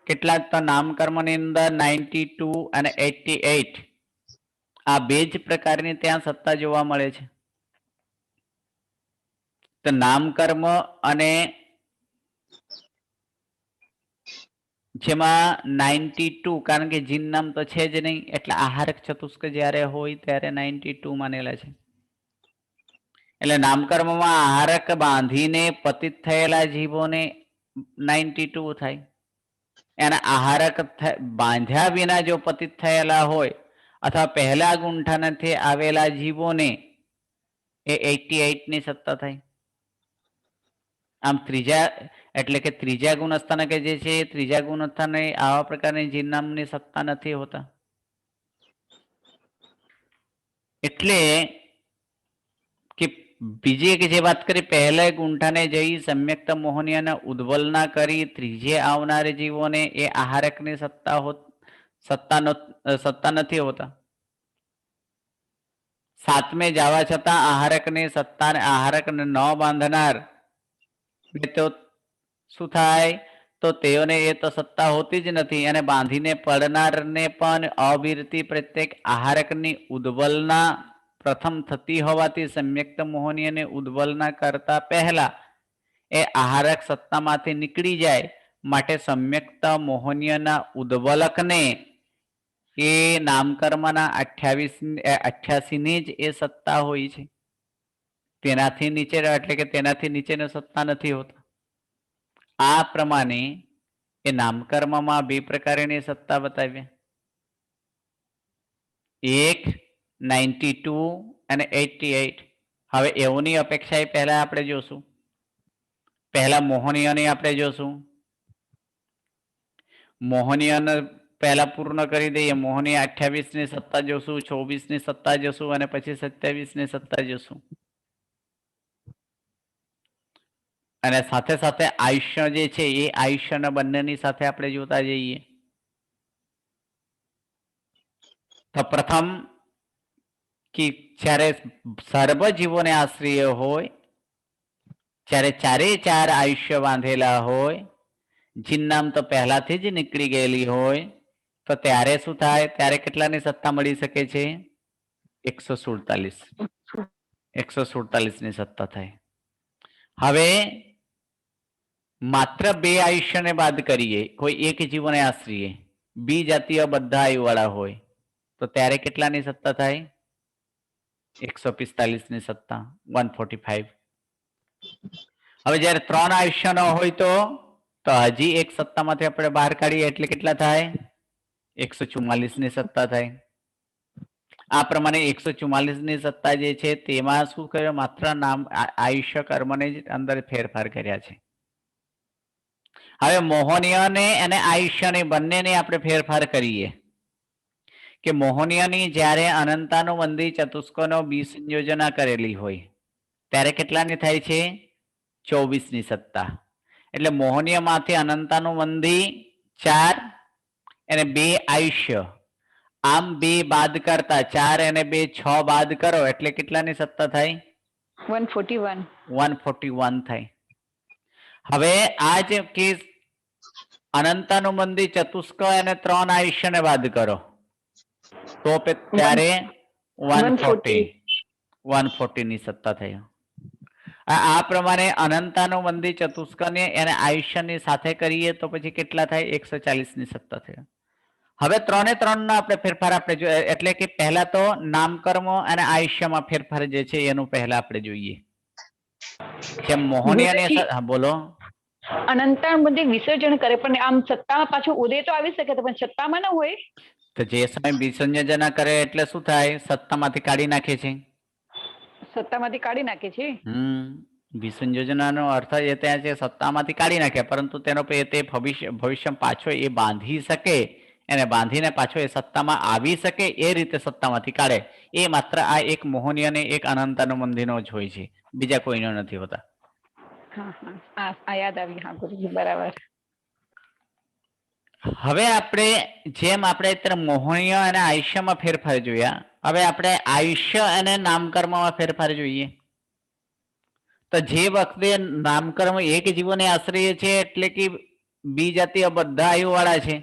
S1: કેટલાક તો નામકર્મની અંદર 92 અને 88 આ બે જ પ્રકારની ત્યાં સત્તા જોવા મળે છે. તો નામકર્મ અને જેમાં 92 કારણ કે જીન નામ તો છે જ નહીં એટલે આહારક ચતુષ્ક જ્યારે હોય ત્યારે 92 માનેલા છે. એટલે નામકર્મમાં આહારક બાંધીને પતિત થયેલા જીવોને 92 થાય. એના આહારક બાંધ્યા વિના જો પતિત થયેલા હોય અથવા પહેલા ગુંઠાનેથી આવેલા જીવોને એ 88ની સત્તા થાય. આમ ત્રીજા એટલે કે ત્રીજા ગુણસ્થાન કે જે છે એ ત્રીજા ગુણસ્થાને આવા પ્રકારની જીન નામની સત્તા નથી હોતા. એટલે કે બીજી એક જે વાત કરી, પહેલા ગુંઠાને જઈ સમ્યક્ત મોહનીયને ઉદ્વલના કરી ત્રીજે આવનાર જીવોને એ આહારકની સત્તા નથી હોતા. સાતમે જવા છતાં આહારકની સત્તાને આહારકને ન બાંધનાર તો શું થાય? તો તેઓને એ તો સત્તા હોતી જ નથી, અને બાંધીને પડનારને પણ અવિરતિ પ્રત્યેક આહારકની ઉદ્વલના પ્રથમ થતી હોવાથી સમ્યક્ત મોહનીયને ઉદ્વલના કરતા પહેલા એ આહારક સત્તામાંથી નીકળી જાય માટે સમ્યક્ત મોહનીયના ઉદ્વલકને એ નામકર્મના 88ની જ એ સત્તા હોય છે. તેનાથી નીચે એટલે કે તેનાથી નીચેની સત્તા નથી હોતા. આ પ્રમાણે એ નામકર્મમાં બે પ્રકારની સત્તા બતાવી, એક 92 અને 88. હવે એઓની અપેક્ષા પહેલા આપણે જોશું. પહેલા મોહનીયની આપણે જોશું. મોહનીયને પહેલા પૂર્ણ કરી દઈએ. મોહનીય 28ની સત્તા જોશું, 24ની સત્તા જોશું અને પછી 27ની સત્તા જોશું. અને સાથે સાથે આયુષ્ય જે છે એ આયુષ્યના બંનેની સાથે આપણે જોતા જઈએ. તો પ્રથમ કે જ્યારે સર્વ જીવોને આશ્રય હોય, જ્યારે ચારે ચાર આયુષ્ય બાંધેલા હોય, જીન નામ તો પહેલાથી જ નીકળી ગયેલી હોય, તો ત્યારે શું થાય? ત્યારે કેટલાની સત્તા મળી શકે છે? 147ની સત્તા થાય. હવે માત્ર બે આયુષ્યને બાદ કરીએ, કોઈ એક જીવોને આશ્રય બી જાતીય બધા આયુવાળા હોય, તો ત્યારે કેટલાની સત્તા થાય? 145ની સત્તા, 145. હવે જયારે 3 આયુષ્ય ન હોય તો હજી એક સત્તામાંથી આપણે બહાર કાઢીએ એટલે કેટલા થાય? 144ની સત્તા થાય. આ પ્રમાણે 144ની સત્તા જે છે તેમાં શું કર્યું? માત્ર નામ આયુષ્ય કર્મને જ અંદર ફેરફાર કર્યા છે. હવે મોહનીયને અને આયુષ્યને બંનેને આપણે ફેરફાર કરીએ કે મોહનીયની જ્યારે અનંતાનુબંધી ચતુષ્કોનો બી સંયોજના કરેલી હોય ત્યારે કેટલાની થાય છે? 24ની સત્તા. એટલે મોહનીયમાંથી અનંતાનુબંધી 4 અને 2 આયુષ્ય, આમ 2 બાદ કરતા 4 અને 2 6 બાદ કરો એટલે કેટલાની સત્તા થાય? 141 થાય. હવે આ જ કેસ અનંતાનુબંધી ચતુષ્ક અને 3 આયુષ્યને બાદ કરો તો ત્યારે 140ની સત્તા થઈ. આ પ્રમાણે અનંતાનુબંધી ચતુષ્કને અને આયુષ્યની સાથે કરીએ તો પછી કેટલા થાય? 140ની સત્તા થઈ. હવે 3 નો આપણે ફેરફાર આપણે એટલે કે પહેલા તો નામકર્મ અને આયુષ્યમાં ફેરફાર જે છે એનું પહેલા આપણે જોઈએ. જેમ મોહનીયને બોલો.
S2: અનંતાનુબંધી વિસર્જન કરે પણ આમ સત્તામાં પાછું ઉદય તો આવી શકે, પણ સત્તામાં ન હોય
S1: તો જે સમય વિસંયોજના કરે એટલે શું થાય? સત્તામાંથી કાઢી નાખે છે.
S2: સત્તામાંથી કાઢી નાખે છે.
S1: વિસંયોજનાનો અર્થ એ ત્યાં છે સત્તામાંથી કાઢી નાખે, પરંતુ તેનો તે ભવિષ્ય પાછો એ બાંધી શકે અને બાંધીને પાછો એ સત્તામાં આવી શકે એ રીતે સત્તામાંથી કાઢે. એ માત્ર આ એક મોહનીય અને એક અનંતાનુબંધીનો જ હોય છે, બીજા કોઈનો નથી હોતા.
S2: યાદ આવી. હા ગુરુજી, બરાબર.
S1: હવે આપણે જેમ આપણે અત્યારે મોહનીય અને આયુષ્યમાં ફેરફાર જોયા, હવે આપણે આયુષ્ય અને નામકર્મમાં ફેરફાર જોઈએ. તો જે વખતે નામકર્મ એક જીવોને આશ્રય છે એટલે કે બી જાતીય બધા આયુવાળા છે,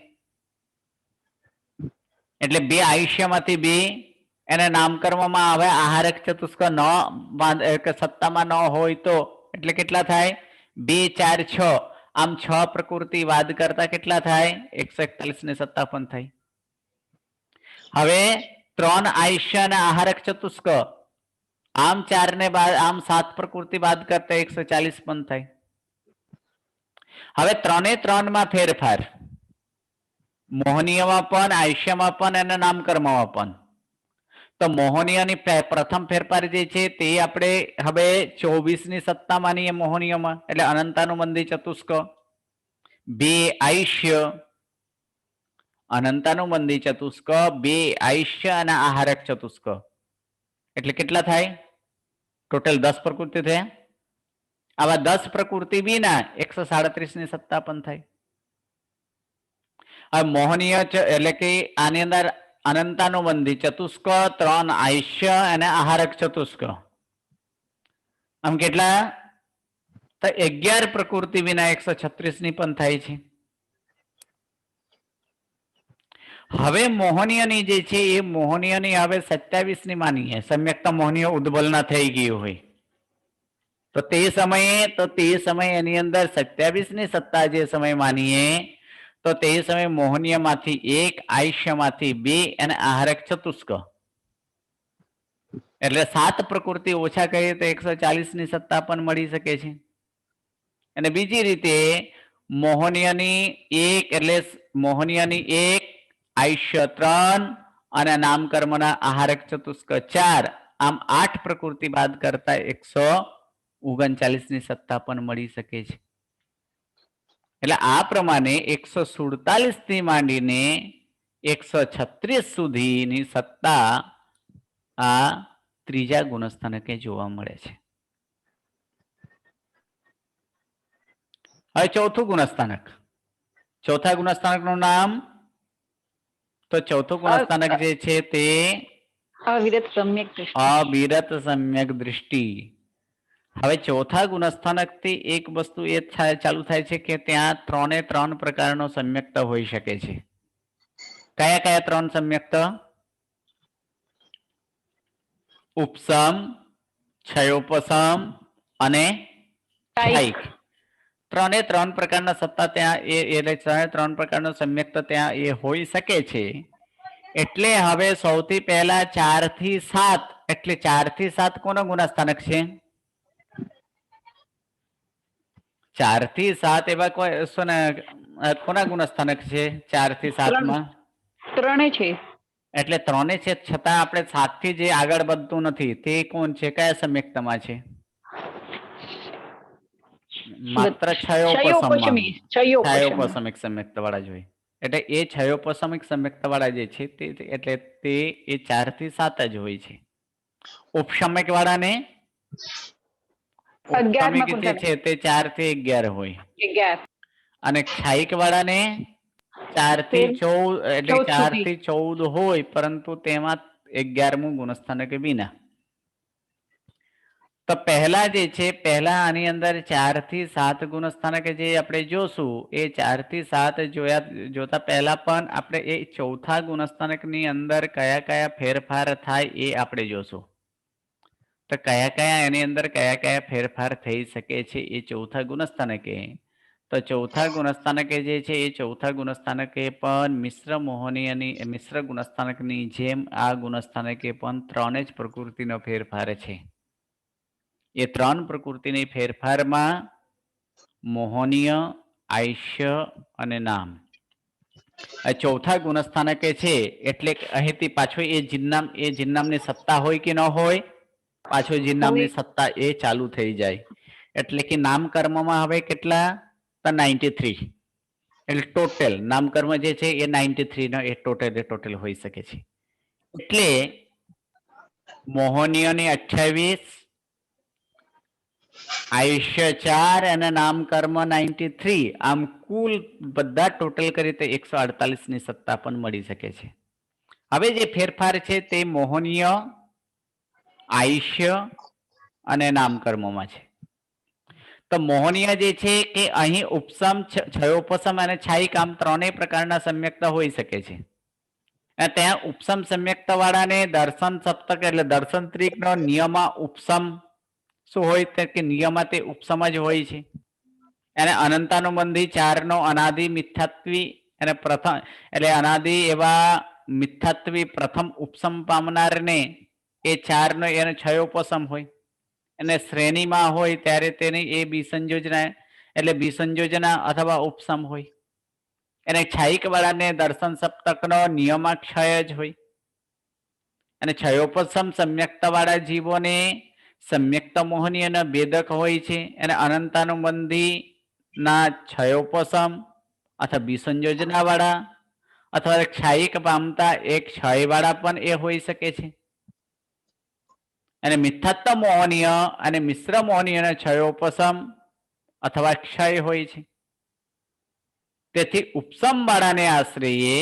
S1: એટલે 2 આયુષ્યમાંથી 2 એને નામકર્મમાં હવે આહારક ચતુષ્ક સત્તામાં ન હોય તો એટલે કેટલા થાય? 2 4 6. આમ 6 પ્રકૃતિ વાદ કરતા કેટલા થાય? 141ની સત્તા પણ થાય. હવે 3 આયુષ્ય અને આહારક ચતુષ્ક, આમ 4 ને બાદ આમ 7 પ્રકૃતિ બાદ કરતા 140 પણ થાય. હવે 3 માં ફેરફાર, મોહનીયમાં પણ, આયુષ્યમાં પણ અને નામકર્મમાં પણ. તો મોહનીયની પ્રથમ ફેરફાર જે છે તે આપણે હવે 24ની સત્તા માનીએ મોહનીયમાં, એટલે અનંતાનુબંધી ચતુષ્ક. બે આયુષ્ય, અનંતાનુબંધી ચતુષ્ક, બે આયુષ્ય અને આહારક ચતુષ્ક, એટલે કેટલા થાય? ટોટલ 10 પ્રકૃતિ થયા. આવા 10 પ્રકૃતિ વિના 137ની સત્તા પણ થાય. હવે મોહનીય એટલે કે આની અંદર અનંતાનુબંધી ચતુષ્ક, 3 આયુષ્ય અને આહારક ચતુષ્ક, આમ કેટલા? તો 11 પ્રકૃતિ વિના 136ની પણ થાય છે. હવે મોહનીયની જે છે એ મોહનીયની હવે 27ની માનીએ, સમ્યક્ત મોહનીય ઉદ્બલના થઈ ગયું હોય તો તે સમયે એની અંદર 27ની સત્તા જે સમય માનીએ તો તે સમયે મોહનીયમાંથી 1, આયુષ્યમાંથી 2 અને આહારક ચતુષ્ક, એટલે 7 પ્રકૃતિ ઓછા કહીએ તો 140ની સત્તા પણ મળી શકે છે. અને બીજી રીતે મોહનીયની 1 એટલે મોહનીયની 1, આયુષ્ય 3 અને નામકર્મના આહારક ચતુષ્ક 4, આમ 8 પ્રકૃતિ બાદ કરતા 139ની સત્તા પણ મળી શકે છે. એટલે આ પ્રમાણે 147 થી માંડીને 136 સુધીની સત્તા આ ત્રીજા ગુણસ્થાનકે જોવા મળે છે. હવે ચોથું ગુણસ્થાનક, ચોથા ગુણસ્થાનકનું નામ, તો ચોથું ગુણસ્થાનક જે છે તે
S2: અવિરત સમ્યક દૃષ્ટિ.
S1: અવિરત સમ્યક દૃષ્ટિ. હવે ચોથા ગુણસ્થાનક થી એક વસ્તુ એ ચાલુ થાય છે કે ત્યાં 3 પ્રકારનો સમ્યક્ત હોઈ શકે છે. કયા કયા 3 સમ્યક્ત? ઉપસમ, ક્ષયોપસમ અને ક્ષાયિક. 3 પ્રકારના સત્તા ત્યાં એટલે 3 પ્રકારનો સમ્યક્ત ત્યાં એ હોઈ શકે છે. એટલે હવે સૌથી પહેલા 4 થી 7, એટલે 4 થી 7 કોનો ગુણસ્થાનક છે? 4 થી 7 એવા કોના ગુણસ્થાનક છે? 4 થી 7 માં
S2: 3 છે.
S1: એટલે 3 છે, છતાં આપણે 7 થી જે આગળ વધતું નથી તે કોણ છે? કયા સમ્યક્તમાં છે? માત્ર ક્ષયોપસમિક સમ્યક્ત વાળા જોઈએ. એટલે એ ક્ષયોપસમિક સમ્યક્ત વાળા જે છે તે એટલે તે એ 4 થી 7 જ હોય છે. ઉપશમિક વાળાને ઉપશમિક જે છે તે 4 થી 11 હોય.
S2: 11.
S1: અને ક્ષાયિક વાળાને 4 થી 14, એટલે 4 થી 14 હોય, પરંતુ તેમાં 11મું ગુણસ્થાનક વિના. તો પહેલા જે છે, પહેલા આની અંદર 4 થી 7 ગુણસ્થાનક જે આપણે જોશું, એ 4 થી 7 જોતા પહેલા પણ આપણે એ ચોથા ગુણસ્થાનકની અંદર કયા કયા ફેરફાર થાય એ આપણે જોશું. તો કયા કયા એની અંદર કયા કયા ફેરફાર થઈ શકે છે એ ચોથા ગુણસ્થાનકે. તો ચોથા ગુણસ્થાનકે જે છે એ ચોથા ગુણસ્થાનકે પણ મિશ્ર ગુણસ્થાનકની જેમ આ ગુણસ્થાનકે પણ 3 જ પ્રકૃતિનો ફેરફાર છે. એ 3 પ્રકૃતિની ફેરફારમાં મોહનીય, આયુષ્ય અને નામ, આ ચોથા ગુણસ્થાનકે છે. એટલે અહીંથી પાછો એ જીનનામની સત્તા હોય કે ન હોય, પાછો જીનનામની સત્તા એ ચાલુ થઈ જાય. એટલે કે નામકર્મમાં હવે કેટલા? 93. એટલે ટોટલ નામકર્મ જે છે એ 93 નો એ ટોટલ હોઈ શકે છે. એટલે મોહનીયની 28, આયુષ્ય 4 અને નામકર્મ 93, આમ કુલ બધા ટોટલ કરીએ તો 148ની સત્તા પણ મળી શકે છે. હવે જે ફેરફાર છે તે મોહનીય, આયુષ્ય અને નામકર્મમાં છે. તો મોહનીય જે છે કે અહીં ઉપસમ, ક્ષયોપસમ અને ક્ષાયિક આમ 3 પ્રકારના સમ્યક્ત હોઈ શકે છે. ત્યાં ઉપસમ સમ્યક્ત વાળાને દર્શન સપ્તક એટલે દર્શન ત્રિકનો નિયમા ઉપસમ શું હોય કે નિયમા તે ઉપસમ જ હોય છે. એને અનંતાનુબંધી 4નો અનાદિ મિથ્યાત્વી અને પ્રથમ એટલે અનાદિ એવા મિથ્યાત્વી પ્રથમ ઉપસમ પામનારને એ 4નો એને ક્ષયોપસમ હોય. અને શ્રેણીમાં હોય ત્યારે તેની એ બિસંયોજના એટલે બિસંયોજના અથવા ઉપસમ હોય. એને ક્ષાયિક વાળાને દર્શન સપ્તકનો નિયમાક્ષય જ હોય. અને છયોપસમ સમ્યક્ત વાળા જીવોને સમ્યક્ત મોહની અને ભેદક હોય છે, અને અનંતાનુબંધી ના છયોપસમ અથવા વિસંયોજના વાળા અથવા ક્ષાયિક પામતા એક ક્ષય વાળા પણ એ હોઈ શકે છે. અને મિથ્યાત્વ મોહનીય અને મિશ્ર મોહનીય ક્ષયોપસમ અથવા ક્ષય હોય છે. તેથી ઉપસમ વાળાને આશ્રયે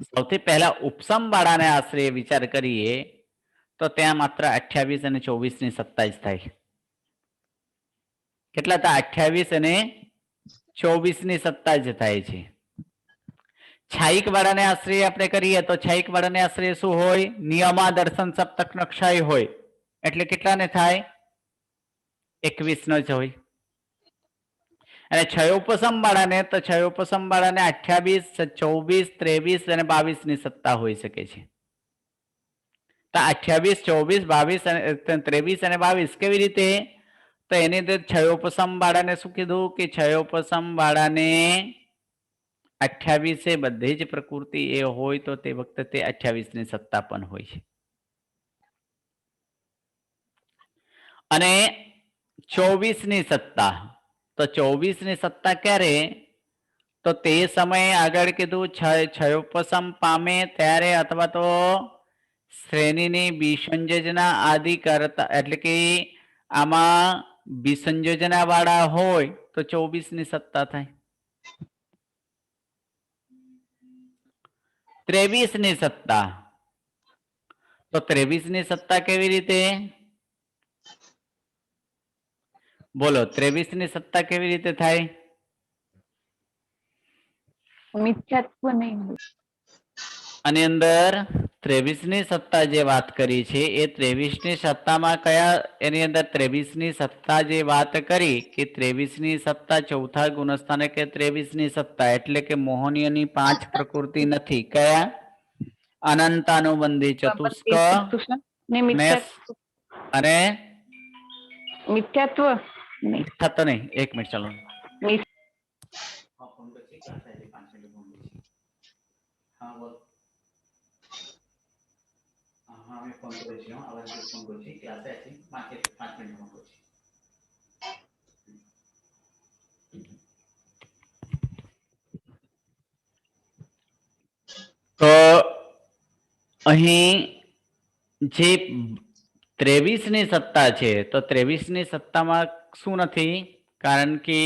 S1: સૌથી પહેલા ઉપસમ વાળાને આશ્રયે વિચાર કરીએ તો ત્યાં માત્ર 28 અને 24 ની સત્તા જ થાય. કેટલા હતા? 28 અને 24 ની સત્તા જ થાય છે. છાયિક વાળાને આશ્રય આપણે કરીએ તો છાયિક વાળાને આશ્રય શું હોય? નિયમા દર્શન સપ્તકનો ક્ષય હોય, એટલે કેટલાને થાય? 21 નો જ હોય. અને છયોપસમ વાળાને તો છયોપસમ વાળાને 28, 24, 23 અને 22 ની સત્તા હોઈ શકે છે. તો 28, 24, 22 અને 23 અને 22 કેવી રીતે? તો એની અંદર છયોપસમ વાળાને શું કીધું કે છયોપસમ વાળાને 28 બધી જ પ્રકૃતિ એ હોય તો તે વખતે તે 28 ની સત્તા પણ હોય છે. અને 24 ની સત્તા, તો 24 ની સત્તા ક્યારે? તો તે સમયે આગળ કીધું છયોપસમ પામે ત્યારે અથવા તો શ્રેણીની વિસંયોજના આદિ કરતા, એટલે કે આમાં વિસંયોજના વાળા હોય તો 24 ની સત્તા થાય. 23 ની સત્તા, તો 23 ની સત્તા કેવી રીતે? બોલો, 23 ની સત્તા કેવી રીતે થાય?
S2: મિથ્યાત્વ નહીં.
S1: આની અંદર 23 ની સત્તા જે વાત કરી છે એ 23 ની સત્તામાં કયા? એની અંદર 23 ની સત્તા જે વાત કરી કે 23 ની સત્તા ચોથા ગુણસ્થાને કે 23 ની સત્તા એટલે કે મોહનીયની 5 પ્રકૃતિ નથી. કયા? અનંતાનુબંધી ચતુષ્ક
S2: ને મિથ્યાત્વ
S1: અને
S2: મિથ્યાત્વ નહીં.
S1: મિથ્યાત્વ નહીં. 1 મિનિટ ચાલો. તો અહીં જે 23 ની સત્તા છે તો 23 ની સત્તામાં શું નથી? કારણ કે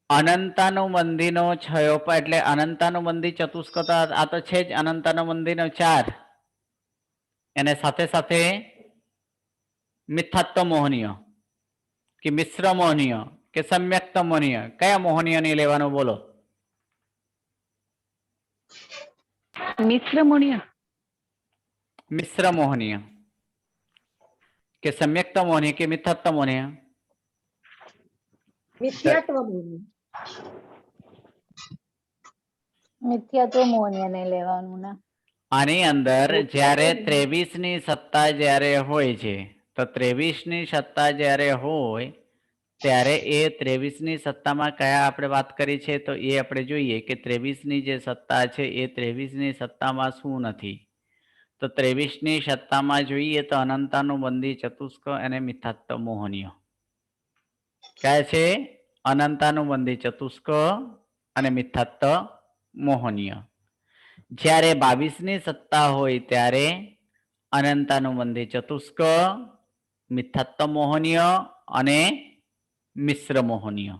S1: અનંતાનુબંધીનો છયોપ એટલે અનંતાનુબંધી ચતુષ્ક આ તો છે જ. અનંતાનુબંધીનો 4 એને સાથે સાથે મિથ્યાત્વ મોહનીય કે મિશ્ર મોહનીય કે સમ્યક્ત મોહનીય, કયા મોહનીય નહીં લેવાનું? બોલો.
S2: મિશ્ર મોહનીય.
S1: મિશ્ર મોહનીય કે સમ્યક્ત મોહનીય કે મિથ્યાત્વ મોહનીય?
S5: મિથ્યાત્વ મોહની.
S6: મિથ્યાત્વ મોહનીય નહીં લેવાનું ને.
S1: આની અંદર જ્યારે 23 ની સત્તા જ્યારે હોય છે તો 23 ની સત્તા જ્યારે હોય ત્યારે એ 23 ની સત્તામાં કયા આપણે વાત કરી છે તો એ આપણે જોઈએ કે 23 ની જે સત્તા છે એ 23 ની સત્તામાં શું નથી? તો 23 ની સત્તામાં જોઈએ તો અનંતાનુબંધી ચતુષ્ક અને મિથ્યાત્વ મોહનીય. કયા છે? અનંતાનુબંધી ચતુષ્ક અને મિથ્યાત્વ મોહનીય. જ્યારે 22 ની સત્તા હોય ત્યારે અનંતાનુબંધી ચતુષ્ક, મિથ્યાત્વ મોહનીય અને મિશ્ર મોહનીય,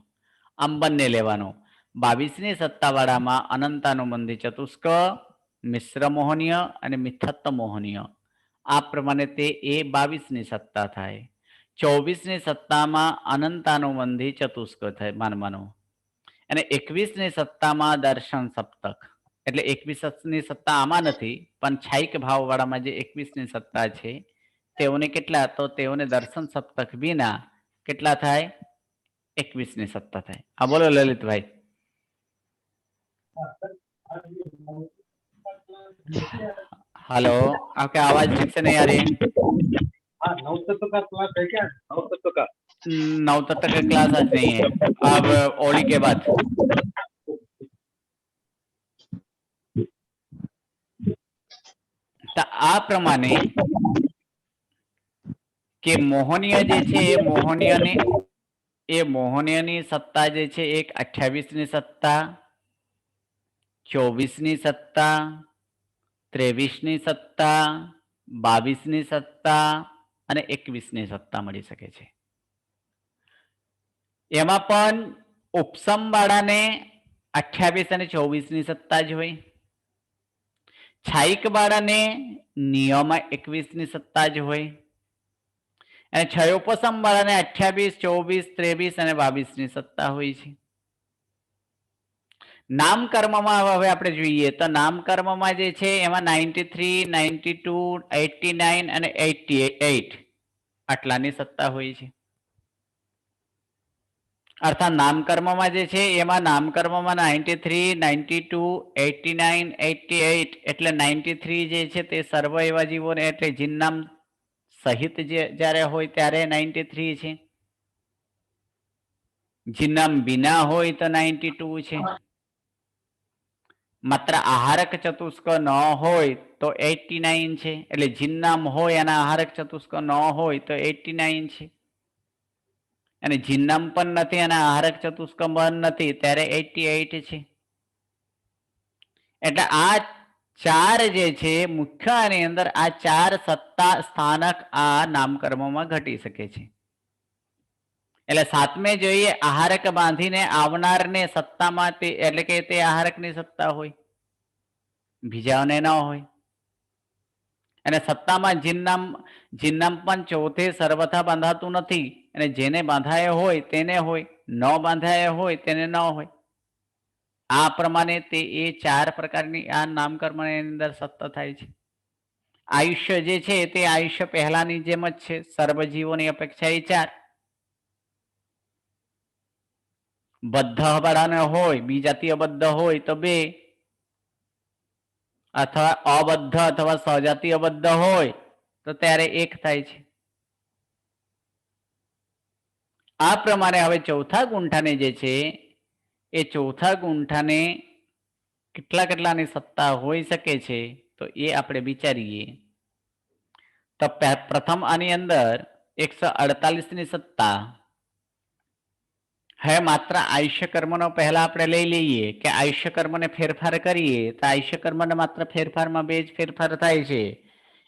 S1: આમ બંને લેવાનું. 22 ની સત્તા વાળામાં અનંતાનુબંધી ચતુષ્ક, મિશ્ર મોહનીય અને મિથ્યાત્વ મોહનીય. આ પ્રમાણે તે એ 22 ની સત્તા થાય. 24 ની સત્તામાં અનંતાનુબંધી ચતુષ્ક થાય માનવાનું. અને 21 ની સત્તામાં દર્શન સપ્તક, એટલે 21 ની સત્તા આમાં નથી પણ છાયિક ભાવ વાળામાં જે 21 ની સત્તા છે તેઓને કેટલા? તો તેઓને દર્શન સપ્તક વિના કેટલા થાય? 21 ની સત્તા થાય. આ બોલો લલિતભાઈ. हेलो, आपके आवाज ठीक से नहीं आ रही है। नौ तत्व का क्लास है क्या? नौ तत्व का क्लास आज नहीं है, अब ओली के बाद। તો આ પ્રમાણે કે મોહનીય જે છે એ મોહનીયની સત્તા જે છે એક 28ની સત્તા, 24ની સત્તા, 23ની સત્તા, 22ની સત્તા અને 21ની સત્તા મળી શકે છે. એમાં પણ ઉપસમ વાળાને 28 અને 24ની સત્તા જ હોય. છાયિક વાળાને નિયમ 21ની સત્તા જ હોય અને છયોપસમ વાળાને 28, 24, 23 અને 22ની સત્તા હોય છે. નામકર્મમાં હવે આપણે જોઈએ તો નામકર્મમાં જે છે એમાં 93, 92, 89 અને 88 આટલાની સત્તા હોય છે. અર્થાત નામકર્મમાં જે છે એમાં નામકર્મમાં 93, 92, 89, 88 એટલે 93 જે છે તે સર્વ એવા જીવોને એટલે જીનનામ સહિત જ્યારે હોય ત્યારે 93 છે. જીનનામ વિના હોય તો 92 છે. માત્ર આહારક ચતુષ્ક ન હોય તો 89 છે. એટલે જીનનામ હોય અને આહારક ચતુષ્ક ન હોય તો 89 છે. અને જીનનામ પણ નથી અને આહારક ચતુષ્ક પણ નથી ત્યારે 88 છે. એટલે આ ચાર જે છે મુખ્ય આની અંદર આ ચાર સત્તા સ્થાનક આ નામકર્મમાં ઘટી શકે છે. એટલે સાતમે જોઈએ આહારક બાંધીને આવનારને સત્તામાં તે એટલે કે તે આહારકની સત્તા હોય, બીજાને ન હોય. અને સત્તામાં જીનનામ પણ ચોથે સર્વથા બાંધાતું નથી અને જેને બાંધાય હોય તેને હોય, ન બાંધાય હોય તેને ન હોય. આ પ્રમાણે તે એ ચાર પ્રકારની આ નામકર્મની અંદર સત્તા થાય છે. આયુષ્ય જે છે તે આયુષ્ય પહેલાની જેમ જ છે. સર્વજીવોની અપેક્ષા એ ચાર. બદ્ધ વાળાને હોય, બીજાતીય બદ્ધ હોય તો 2 અથવા અબદ્ધ અથવા સહજાતીય બદ્ધ હોય તો ત્યારે 1 થાય છે. આ પ્રમાણે હવે ચોથા ગુંઠાને જે છે એ ચોથા ગુંઠાને કેટલાની સત્તા હોઈ શકે છે તો એ આપણે વિચારીએ. તો પ્રથમ આની અંદર 148ની સત્તા. હવે માત્ર આયુષ્ય કર્મનો પહેલા આપણે લઈ લઈએ કે આયુષ્ય કર્મને ફેરફાર કરીએ તો આયુષ્ય કર્મને માત્ર ફેરફારમાં 2 જ ફેરફાર થાય છે.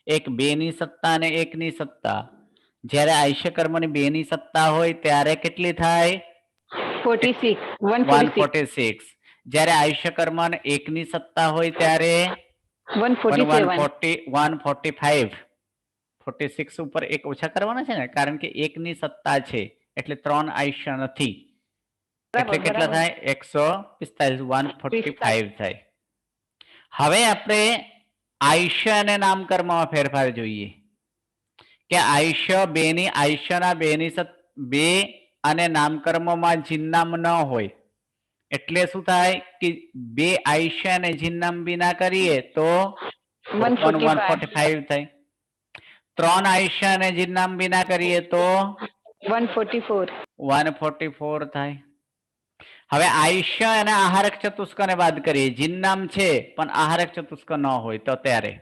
S1: એક 2ની સત્તા અને 1ની સત્તા. જ્યારે આયુષ્ય કર્મની 2ની સત્તા હોય ત્યારે કેટલી થાય?
S2: 46,
S1: 146. જ્યારે આયુષ્ય કર્મને 1ની સત્તા હોય ત્યારે
S2: 147.
S1: 145. 46 ઉપર 1 ઓછા કરવાના છે ને, કારણ કે 1ની સત્તા છે એટલે 3 આયુષ્ય નથી. એટલે કેટલા થાય? 145, 145 થાય. હવે આપણે આયુષ્ય અને નામકર્મમાં ફેરફાર જોઈએ કે આયુષ્યના 2 અને નામકર્મમાં જીનનામ ન હોય એટલે શું થાય કે 2 આયુષ્ય અને જીનનામ વિના કરીએ તો 145 થાય. 3 આયુષ્ય અને જીનનામ વિના કરીએ તો 144 થાય. હવે આયુષ્ય અને આહારક ચતુષ્કને બાદ કરીએ. જીનનામ છે પણ આહારક ચતુષ્ક ન હોય તો ત્યારે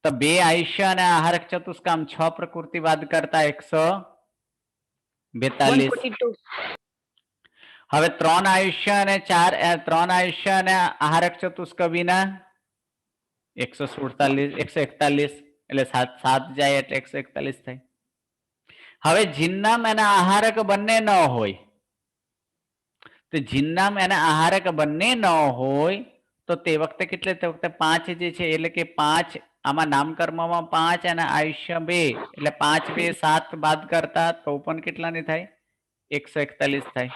S1: તો 2 આયુષ્ય અને આહારક ચતુષ્ક આમ 6 પ્રકૃતિ બાદ કરતા 142. હવે 3 આયુષ્ય અને 3 આયુષ્ય અને આહારક ચતુષ્ક વિના 141 એટલે 7 જાય એટલે 141 થાય. હવે જીનનામ અને આહારક બંને ન હોય તો જીનનામ અને આહારક બંને ન હોય તો તે વખતે 5 જે છે એટલે કે 5 આમાં નામકર્મમાં 5 અને આયુષ્ય 2 એટલે 5, 2, 7 બાદ કરતા તો પણ કેટલાની થાય? 141 થાય.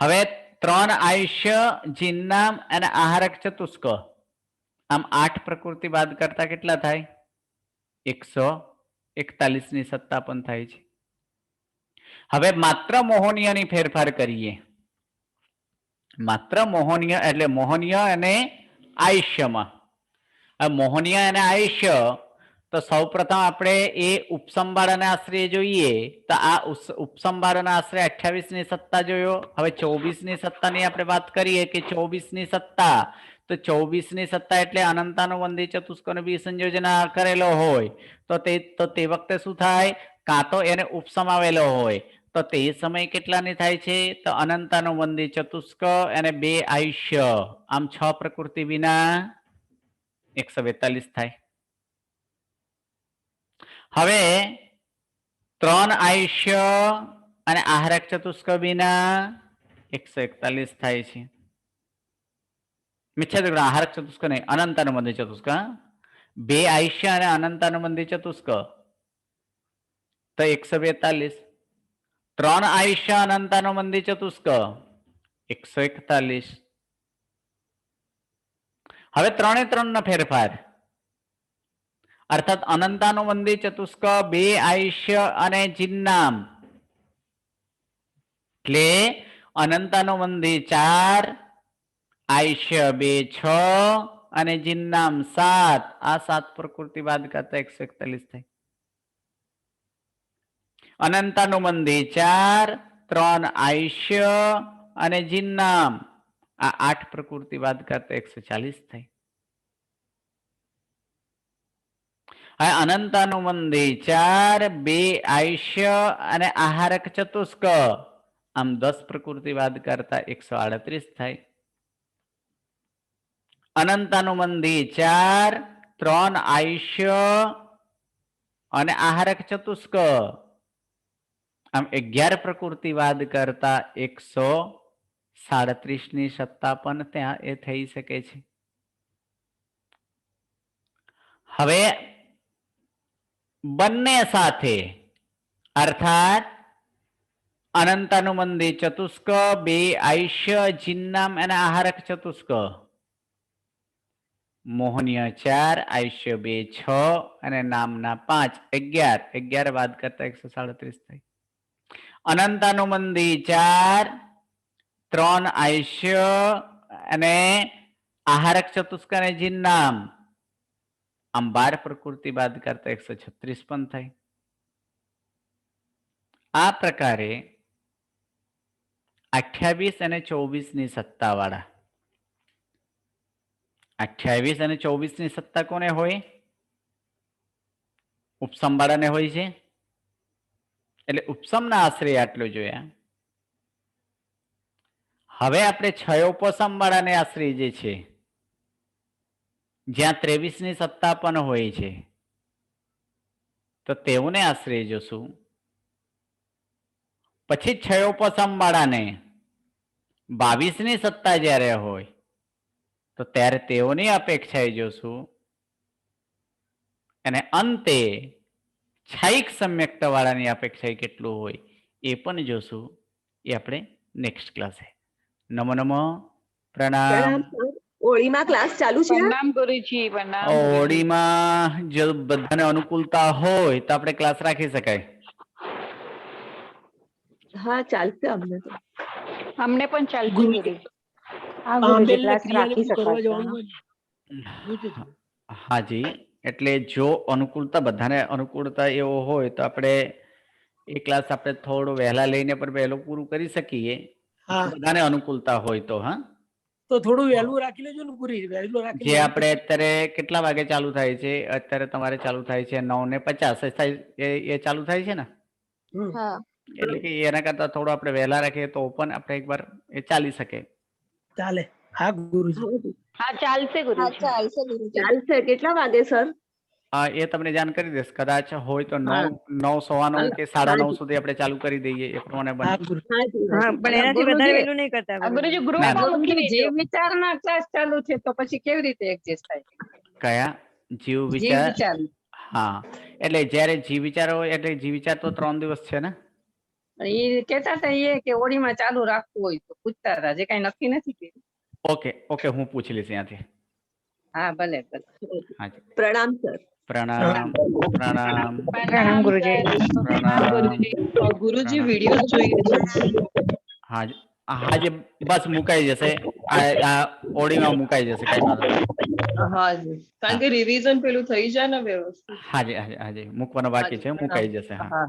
S1: હવે 3 આયુષ્ય, જીનનામ અને આહારક ચતુષ્ક આમ 8 પ્રકૃતિ બાદ કરતા કેટલા થાય? 141ની સત્તા પણ થાય છે. હવે માત્ર મોહનીયની ફેરફાર કરીએ. માત્ર મોહનીય એટલે મોહનીય અને આયુષ્યમાં. મોહનીય અને આયુષ્ય તો સૌપ્રથમ આપણે એ ઉપસંબાળાના આશ્રય જોઈએ તો આ ઉપસંબાળાના આશ્રય 28ની સત્તા જોયો. હવે 24ની સત્તાની આપણે વાત કરીએ કે 24ની સત્તા તો 24 ની સત્તા એટલે અનંતાનુબંધી ચતુષ્કોનો બી સંયોજના કરેલો હોય તો તે વખતે શું થાય, કાં તો એને ઉપસમાવેલો હોય તો તે સમય કેટલાની થાય છે, તો અનંતાનુબંધી ચતુષ્ક અને 2 આયુષ્ય, આમ 6 પ્રકૃતિ વિના 142 થાય. હવે 3 આયુષ્ય અને આહારક ચતુષ્ક વિના 141 થાય છે. મિથ્યા આહારક ચતુષ્ક નહીં, અનંતાનુબંધી ચતુષ્ક. 2 આયુષ્ય અને અનંતાનુબંધી ચતુષ્ક તો 142. 3 આયુષ્ય અનંતાનુબંધી ચતુષ્ક 141. હવે 3 એ 3 નો ફેરફાર, અર્થાત અનંતાનુબંધી ચતુષ્ક 2 આયુષ્ય અને જિન્નામ એટલે અનંતાનુબંધી 4, આયુષ્ય 2 6 અને જિન્નામ 7. આ 7 પ્રકૃતિ બાદ કરતા 141 થાય. અનંતાનુબંધી 4, 3 આયુષ્ય અને જિન્નામ આ 8 પ્રકૃતિ બાદ કરતા 140 થાય. અનંતાનુબંધી 4, 2 આયુષ્ય અને આહારક ચતુષ્ક આમ 10 પ્રકૃતિ બાદ કરતા 138 થાય. અનંતાનુબંધી 4, 3 આયુષ્ય અને આહારક ચતુષ્ક આમ 11 પ્રકૃતિ બાદ કરતા 137 ની સત્તા પણ ત્યાં એ થઈ શકે છે. હવે બંને સાથે અર્થાત અનંતાનુબંધી ચતુષ્ક 2 આયુષ્ય જિન્નામ અને આહારક ચતુષ્ક મોહનીય 4 આયુષ્ય 2 6 અને નામના 5 11 બાદ કરતા 137 થાય. અનંતાનુબંધી 4, 3 આયુષ્ય અને આહારક ચતુષ્ક અને જિન્નામ આમ 12 પ્રકૃતિ બાદ કરતા 136 પણ થાય. આ પ્રકારે 28 અને 24 ની સત્તા વાળા, 28 અને 24 ની સત્તા કોને હોય, ઉપસમ વાળાને હોય છે. એટલે ઉપસમના આશ્રય આટલો જોયા. હવે આપણે છયોપસમ વાળાને આશ્રય જે છે જ્યાં 23 ની સત્તા પણ હોય છે તો તેઓને આશ્રય જોશું. પછી છયોપસમ વાળાને 22 ની સત્તા જ્યારે હોય તો ત્યારે તેઓની અપેક્ષાએ જોશું. અને અંતે છાયિક સમ્યક્ત વાળાની અપેક્ષા કેટલું હોય એ પણ જોશું. એ આપણે નેક્સ્ટ ક્લાસે. નમો નમો, પ્રણામ.
S7: હોળીમાં ક્લાસ ચાલુ છે?
S2: પ્રણામ ગુરુજી, પ્રણામ.
S1: હોળીમાં જો બધાને અનુકૂળતા હોય તો આપણે ક્લાસ રાખી શકાય.
S7: હા ચાલશે અમને તો.
S2: અમને પણ ચાલશે ગુરુજી.
S6: હા ગુરુજી, ક્લાસ રાખી શકો છો.
S1: હાજી, એટલે જો અનુકૂળતા બધાને અનુકૂળતા એવો હોય તો આપણે એ ક્લાસ આપણે થોડું વહેલા લઈને પણ વહેલું પૂરું કરી શકીએ. બધાને અનુકૂળતા હોય તો. હા,
S8: તો થોડું વહેલું રાખી લેજો ને પૂરી વહેલું રાખી.
S1: જે આપણે અત્યારે કેટલા વાગે ચાલુ થાય છે? અત્યારે તમારે ચાલુ થાય છે 9:50 થાય, એ ચાલુ થાય છે ને?
S7: હા.
S1: એટલે કે એના કરતા થોડું આપણે વહેલા રાખીએ તો પણ આપણે એકવાર એ ચાલી શકે.
S8: ચાલે. હા ગુરુજી.
S2: હા ચાલશે ગુરુજી.
S7: ચાલશે ગુરુજી. ચાલશે. કેટલા વાગે સર?
S1: એ તમને જાણ કરી દેશ. કદાચ હોય તો 9:15 કે 9:30 સુધી આપણે ચાલુ કરી દઈએ એ પ્રમાણે બને.
S9: પણ એનાથી વધારે વહેલું નહીં કરતા
S2: ગુરુજી ગ્રુપમાં મૂકી દેજો.
S9: જીવ વિચારના ક્લાસ ચાલુ છે તો પછી કેવી રીતે એડજસ્ટ થાય?
S1: કયા જીવ વિચાર? હા, એટલે જ્યારે જીવ વિચાર હોય એટલે જીવ વિચાર તો 3 દિવસ છે ને.
S9: એ કેતા હતા એ કે ઓડીમાં ચાલુ રાખવું હોય તો પૂછતા હતા, જે કઈ નક્કી નથી કર્યું.
S1: ઓકે, હું પૂછી લઈશ ત્યાંથી.
S9: હા ભલે.
S1: હાજી.
S7: પ્રણામ સર.
S1: પ્રણામ.
S6: પ્રણામ ગુરુજી.
S9: ગુરુજી વિડિયો જોઈએ છે.
S1: હાજી, બસ મુકાઈ જશે. આ ઓડીમાં મુકાઈ જશે, કઈ વાંધો નહીં.
S9: હાજી, કારણ કે રિવિઝન પેલું થઈ જાય ને વ્યવસ્થિત.
S1: હાજી, મૂકવાનો બાકી છે, મુકાઈ જશે. હા.